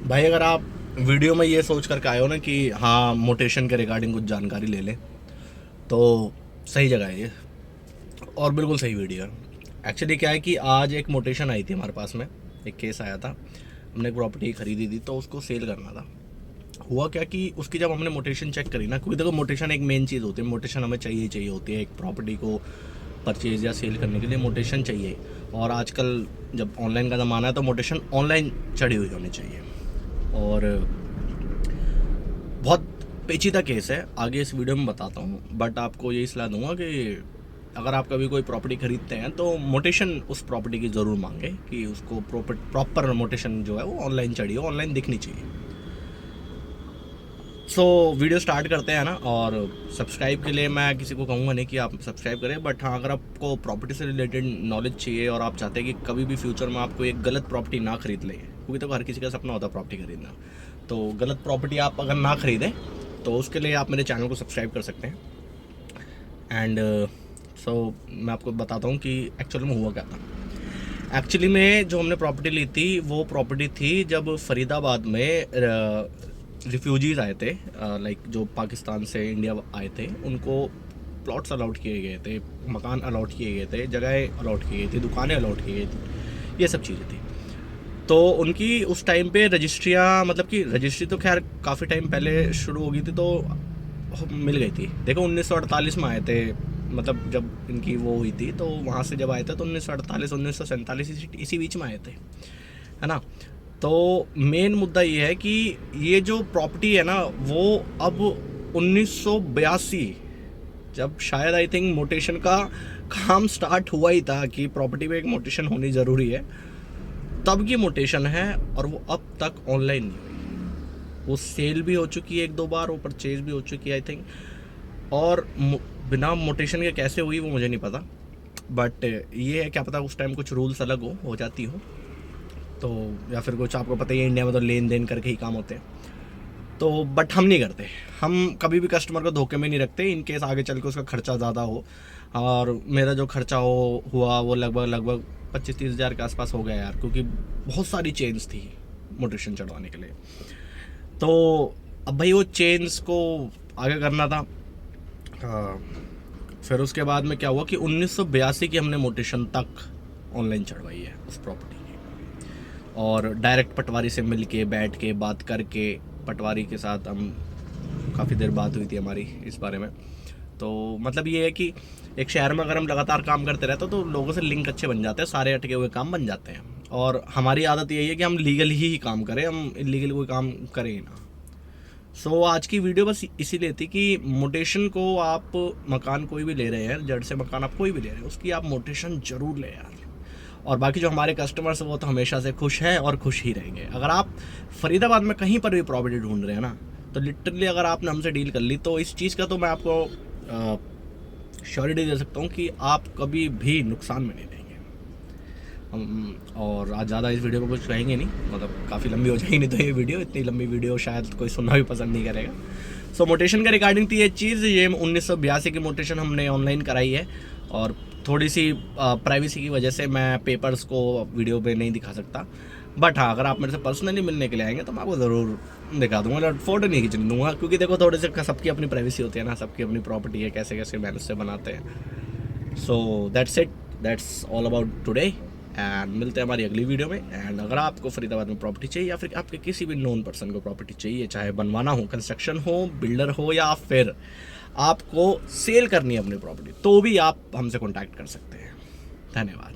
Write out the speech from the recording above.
भाई अगर आप वीडियो में ये सोच कर के आए हो ना कि हाँ मोटेशन के रिगार्डिंग कुछ जानकारी ले लें, तो सही जगह है ये, और बिल्कुल सही वीडियो है। एक्चुअली क्या है कि आज एक मोटेशन आई थी हमारे पास में, एक केस आया था। हमने एक प्रॉपर्टी खरीदी थी तो उसको सेल करना था। हुआ क्या कि उसकी जब हमने मोटेशन चेक करी ना, क्योंकि देखो मोटेशन एक मेन चीज़ होती है, मोटेशन हमें चाहिए चाहिए होती है एक प्रॉपर्टी को परचेज या सेल करने के लिए, मोटेशन चाहिए। और आजकल जब ऑनलाइन का ज़माना है तो मोटेशन ऑनलाइन चढ़ी हुई होनी चाहिए। और बहुत पेचीदा केस है, आगे इस वीडियो में बताता हूँ, बट आपको यही सलाह दूंगा कि अगर आप कभी कोई प्रॉपर्टी खरीदते हैं तो मोटेशन उस प्रॉपर्टी की ज़रूर मांगे कि उसको प्रॉपर मोटेशन जो है वो ऑनलाइन चढ़ी हो, ऑनलाइन दिखनी चाहिए। सो वीडियो स्टार्ट करते हैं ना। और सब्सक्राइब के लिए मैं किसी को कहूँगा नहीं कि आप सब्सक्राइब करें, बट हाँ अगर आपको प्रॉपर्टी से रिलेटेड नॉलेज चाहिए और आप चाहते हैं कि कभी भी फ्यूचर में आपको एक गलत प्रॉपर्टी ना खरीद लें, क्योंकि तो हर किसी का सपना होता है प्रॉपर्टी खरीदना, तो गलत प्रॉपर्टी आप अगर ना खरीदें तो उसके लिए आप मेरे चैनल को सब्सक्राइब कर सकते हैं। एंड सो मैं आपको बताता हूँ कि एक्चुअल में हुआ क्या था। एक्चुअली में जो हमने प्रॉपर्टी ली थी वो प्रॉपर्टी थी जब फरीदाबाद में रिफ्यूजीज़ आए थे, लाइक जो पाकिस्तान से इंडिया आए थे, उनको प्लॉट्स अलाउट किए गए थे, मकान अलाउट किए गए थे, जगह अलाउट की गई थी, दुकानें अलाउट की गई थी, ये सब चीज़ें थी। तो उनकी उस टाइम पे रजिस्ट्रियाँ, मतलब कि रजिस्ट्री तो खैर काफ़ी टाइम पहले शुरू हो गई थी तो मिल गई थी। देखो 1948 में आए थे, मतलब जब इनकी वो हुई थी तो वहाँ से जब आए थे तो 1948 1947 इसी बीच में आए थे, है ना। तो मेन मुद्दा ये है कि ये जो प्रॉपर्टी है ना वो अब 1982, जब शायद आई थिंक मोटेशन का काम स्टार्ट हुआ ही था कि प्रॉपर्टी में एक मोटेशन होनी ज़रूरी है, तब की मोटेशन है। और वो अब तक ऑनलाइन नहीं हुई, वो सेल भी हो चुकी है एक दो बार, वो परचेज भी हो चुकी है आई थिंक। और बिना मोटेशन के कैसे हुई वो मुझे नहीं पता, बट ये है क्या पता उस टाइम कुछ रूल्स अलग हो जाती हो तो, या फिर कुछ आपको पता ही है इंडिया में तो लेन देन करके ही काम होते हैं। तो बट हम नहीं करते, हम कभी भी कस्टमर को धोखे में नहीं रखते इन केस आगे चल के उसका खर्चा ज़्यादा हो। और मेरा जो खर्चा हुआ वो लगभग 25-30 हज़ार के आसपास हो गया यार, क्योंकि बहुत सारी चेन्स थी मोटेशन चढ़वाने के लिए। तो अब भाई वो चेन्स को आगे करना था। हाँ, फिर उसके बाद में क्या हुआ कि 1982 की हमने मोटेशन तक ऑनलाइन चढ़वाई है उस प्रॉपर्टी की, और डायरेक्ट पटवारी से मिल के बैठ के बात करके, पटवारी के साथ हम काफ़ी देर बात हुई थी हमारी इस बारे में। तो मतलब ये है कि एक शहर में अगर हम लगातार काम करते रहते तो लोगों से लिंक अच्छे बन जाते हैं, सारे अटके हुए काम बन जाते हैं। और हमारी आदत यही है कि हम लीगल ही काम करें, हम इलीगल कोई काम करें ही ना। सो आज की वीडियो बस इसीलिए थी कि मोटेशन को आप, मकान कोई भी ले रहे हैं, जड़ से मकान आप कोई भी ले रहे हैं, उसकी आप मोटेशन ज़रूर लें यार। और बाकी जो हमारे कस्टमर्स हैं वो तो हमेशा से खुश हैं और खुश ही रहेंगे। अगर आप फरीदाबाद में कहीं पर भी प्रॉपर्टी ढूंढ रहे हैं ना, तो लिटरली अगर आपने हमसे डील कर ली तो इस चीज़ का तो मैं आपको श्योरिटी दे सकता हूँ कि आप कभी भी नुकसान में नहीं रहेंगे। और आज ज़्यादा इस वीडियो को कुछ कहेंगे नहीं, मतलब काफ़ी लंबी हो जाएगी नहीं तो ये वीडियो, इतनी लंबी वीडियो शायद कोई सुनना भी पसंद नहीं करेगा। सो मोटेशन के रिगार्डिंग थी ये चीज़, ये 1982 की मोटेशन हमने ऑनलाइन कराई है। और थोड़ी सी प्राइवेसी की वजह से मैं पेपर्स को वीडियो पे नहीं दिखा सकता, बट हाँ अगर आप मेरे से पर्सनली मिलने के लिए आएंगे तो मैं आपको ज़रूर दिखा दूंगा, फ़ोटो नहीं खींचने दूंगा, क्योंकि देखो थोड़े से सबकी अपनी प्राइवेसी होती है ना, सबकी अपनी प्रॉपर्टी है, कैसे कैसे मैनेज से बनाते हैं। So that's it, that's all about today, and मिलते हैं हमारी अगली वीडियो में। एंड अगर आपको फरीदाबाद में प्रॉपर्टी चाहिए या फिर आपके किसी भी नोन पर्सन को प्रॉपर्टी चाहिए, चाहे बनवाना हो, कंस्ट्रक्शन हो, बिल्डर हो, या फिर आपको सेल करनी है अपनी प्रॉपर्टी, तो भी आप हमसे कॉन्टैक्ट कर सकते हैं। धन्यवाद।